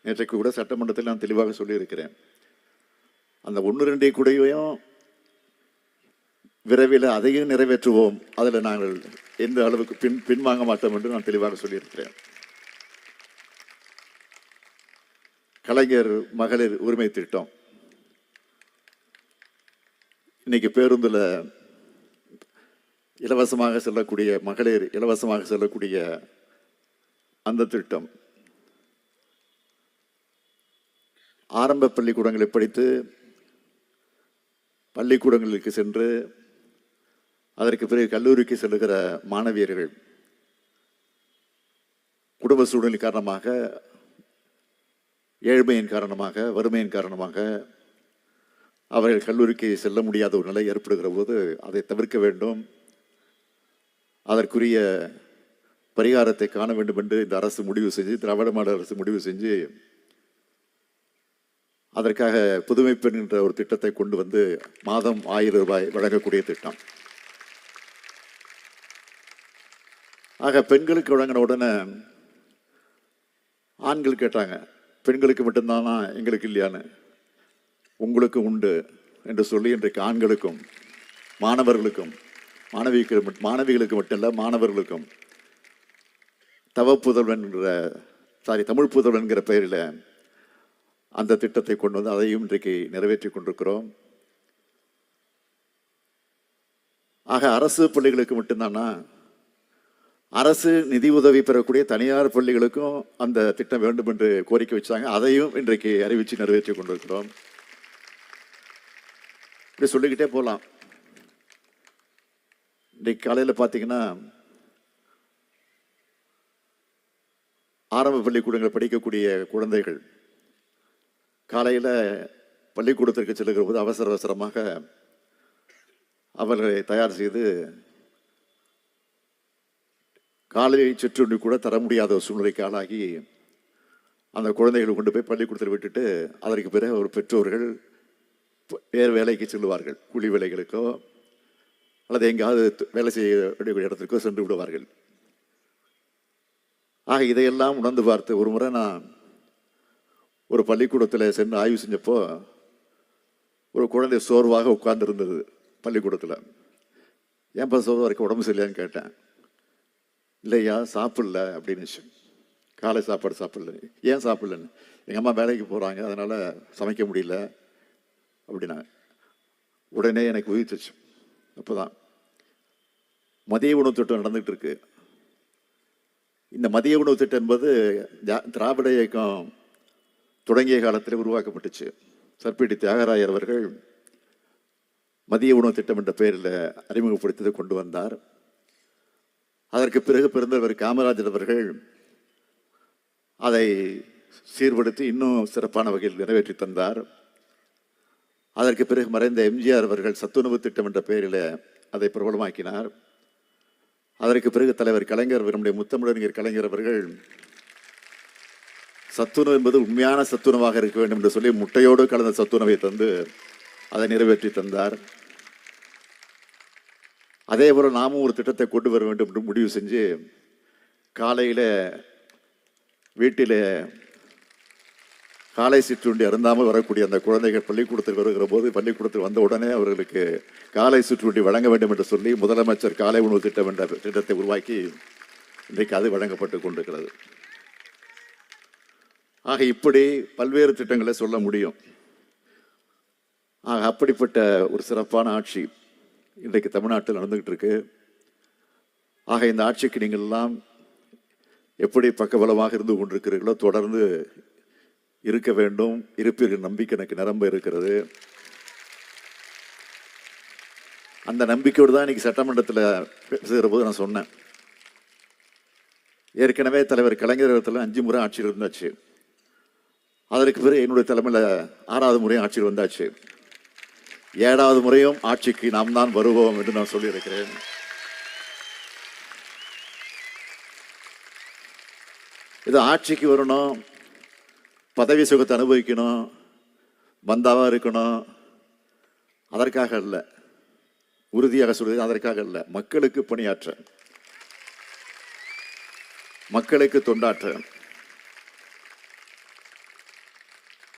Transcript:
நேற்றைக்கு கூட சட்டமன்றத்தில் நான் தெளிவாக சொல்லியிருக்கிறேன். அந்த 1-2 கூடையும் விரைவில் அதையும் நிறைவேற்றுவோம். அதில் நாங்கள் எந்த அளவுக்கு பின்வாங்க மாட்டோம் என்று நான் தெளிவாக சொல்லியிருக்கிறேன். கலைஞர் மகளிர் உரிமை திட்டம் இன்னைக்கு பேருந்தில் இலவசமாக செல்லக்கூடிய மகளிர் இலவசமாக செல்லக்கூடிய அந்த திட்டம் ஆரம்ப பள்ளிக்கூடங்களை படித்து பள்ளிக்கூடங்களுக்கு சென்று அதற்கு பிறகு கல்லூரிக்கு செல்லுகிற மாணவியர்கள் குடும்ப சூழ்நிலை காரணமாக, ஏழ்மையின் காரணமாக, வறுமையின் காரணமாக அவர்கள் கல்லூரிக்கு செல்ல முடியாத ஒரு நிலை ஏற்படுகிற போது அதை தவிர்க்க வேண்டும். அதற்குரிய பரிகாரத்தை காண வேண்டும் என்று இந்த அரசு முடிவு செஞ்சு, திராவிட மாடல் அரசு முடிவு செஞ்சு அதற்காக புதுமை பெண் என்ற ஒரு திட்டத்தை கொண்டு வந்து மாதம் 1000 ரூபாய் வழங்கக்கூடிய திட்டம். ஆக பெண்களுக்கு வழங்கின உடனே ஆண்கள் கேட்டாங்க, பெண்களுக்கு மட்டும்தானா எங்களுக்கு இல்லையான்னு. உங்களுக்கு உண்டு என்று சொல்லி இன்றைக்கு ஆண்களுக்கும் மாணவர்களுக்கும் மாணவிகளுக்கு மட்டும் இல்லை, மாணவர்களுக்கும் தவப்புதல்வன் என்ற தமிழ் புதல்வன் என்கிற பெயரில் அந்த திட்டத்தை கொண்டு வந்து அதையும் இன்றைக்கு நிறைவேற்றி கொண்டிருக்கிறோம். ஆக அரசு பள்ளிகளுக்கு மட்டும்தானா? அரசு நிதி உதவி பெறக்கூடிய தனியார் பள்ளிகளுக்கும் அந்த திட்டம் வேண்டும் என்று கோரிக்கை வச்சாங்க. அதையும் இன்றைக்கு அறிவித்து நிறைவேற்றி கொண்டிருக்கிறோம். இப்படி சொல்லிக்கிட்டே போகலாம். இன்றைக்கு காலையில் பார்த்தீங்கன்னா ஆரம்ப பள்ளிக்கூடங்கள் படிக்கக்கூடிய குழந்தைகள் காலையில் பள்ளிக்கூடத்திற்கு செல்லுகிற போது அவசர அவசரமாக அவர்களை தயார் செய்து காலை சிற்றுண்டி கூட தர முடியாத ஒரு சூழ்நிலைக்கு ஆளாகி அந்த குழந்தைகளை கொண்டு போய் பள்ளிக்கூடத்தில் விட்டுட்டு அதற்கு பிறகு ஒரு பெற்றோர்கள் வேறு வேலைக்கு செல்லுவார்கள். கூலி வேலைகளுக்கோ அல்லது எங்காவது வேலை செய்ய இடத்திற்கோ சென்று விடுவார்கள். ஆக இதையெல்லாம் உணர்ந்து பார்த்து ஒரு முறை நான் ஒரு பள்ளிக்கூடத்தில் சென்று ஆய்வு செஞ்சப்போ ஒரு குழந்தை சோர்வாக உட்கார்ந்து இருந்தது பள்ளிக்கூடத்தில். ஏன்பா சோர்வாக இருக்க, உடம்பு சரியில்லையான்னு கேட்டேன். இல்லையா சாப்பிடல அப்படின்னு. காலை சாப்பாடு சாப்பிடல. ஏன் சாப்பிடலன்னு, எங்கள் அம்மா வேலைக்கு போகிறாங்க அதனால் சமைக்க முடியல அப்படின்னாங்க. உடனே எனக்கு உயிர்த்துச்சு. அப்போ தான் மதிய உணவு திட்டம் நடந்துகிட்டு இருக்கு. இந்த மதிய உணவு திட்டம் என்பது திராவிட இயக்கம் தொடங்கிய காலத்தில் உருவாக்கப்பட்டுச்சு. சர்பிடி தியாகராயர் அவர்கள் மதிய உணவு திட்டம் என்ற பெயரில் அறிமுகப்படுத்தி கொண்டு வந்தார். அதற்கு பிறகு பிறந்தவர் காமராஜர் அவர்கள் அதை சீர்படுத்தி இன்னும் சிறப்பான வகையில் நிறைவேற்றி தந்தார். அதற்கு பிறகு மறைந்த எம்ஜிஆர் அவர்கள் சத்துணவு திட்டம் என்ற பெயரில் அதை பிரபலமாக்கினார். அதற்கு பிறகு தலைவர் கலைஞர், நம்முடைய முத்தமிழறிஞர் கலைஞர் அவர்கள் சத்துணவு என்பது உண்மையான சத்துணவாக இருக்க வேண்டும் என்று சொல்லி முட்டையோடு கலந்த சத்துணவை தந்து அதை நிறைவேற்றி தந்தார். அதே போல் நாமும் ஒரு திட்டத்தை கொண்டு வர வேண்டும் என்று முடிவு செஞ்சு காலையில் வீட்டில் காலை சிற்றுண்டி அருந்தாமல் வரக்கூடிய அந்த குழந்தைகள் பள்ளிக்கூடத்தில் வருகிற போது பள்ளிக்கூடத்தில் வந்த உடனே அவர்களுக்கு காலை சிற்றுண்டி வழங்க வேண்டும் என்று சொல்லி முதலமைச்சர் காலை உணவு திட்டம் என்ற திட்டத்தை உருவாக்கி இன்றைக்கு அது வழங்கப்பட்டு கொண்டிருக்கிறது. ஆக இப்படி பல்வேறு திட்டங்களை சொல்ல முடியும். ஆக அப்படிப்பட்ட ஒரு சிறப்பான ஆட்சி இன்றைக்கு தமிழ்நாட்டில் நடந்துகிட்டு இருக்கு. ஆக இந்த ஆட்சிக்கு நீங்கள் எல்லாம் எப்படி பக்கபலமாக இருந்து கொண்டிருக்கிறீர்களோ தொடர்ந்து இருக்க வேண்டும். இருப்பீர்கள் நம்பிக்கை எனக்கு நிரம்ப இருக்கிறது. அந்த நம்பிக்கையோடு தான் இன்னைக்கு சட்டமன்றத்தில் பேசுகிற போது நான் சொன்னேன், ஏற்கனவே தலைவர் கலைஞர் இடத்துல 5 முறை ஆட்சியில் இருந்தாச்சு. அதற்கு பிறகு என்னுடைய தலைமையில் 6வது முறையும் ஆட்சியில் வந்தாச்சு. 7வது முறையும் ஆட்சிக்கு நாம் தான் வருவோம் என்று நான் சொல்லியிருக்கிறேன். இது ஆட்சிக்கு வரணும், பதவி சுகத்தை அனுபவிக்கணும், பந்தாவா இருக்கணும், அதற்காக அல்ல. உறுதியாக சொல்வது அதற்காக அல்ல. மக்களுக்கு பணியாற்ற, மக்களுக்கு தொண்டாற்ற,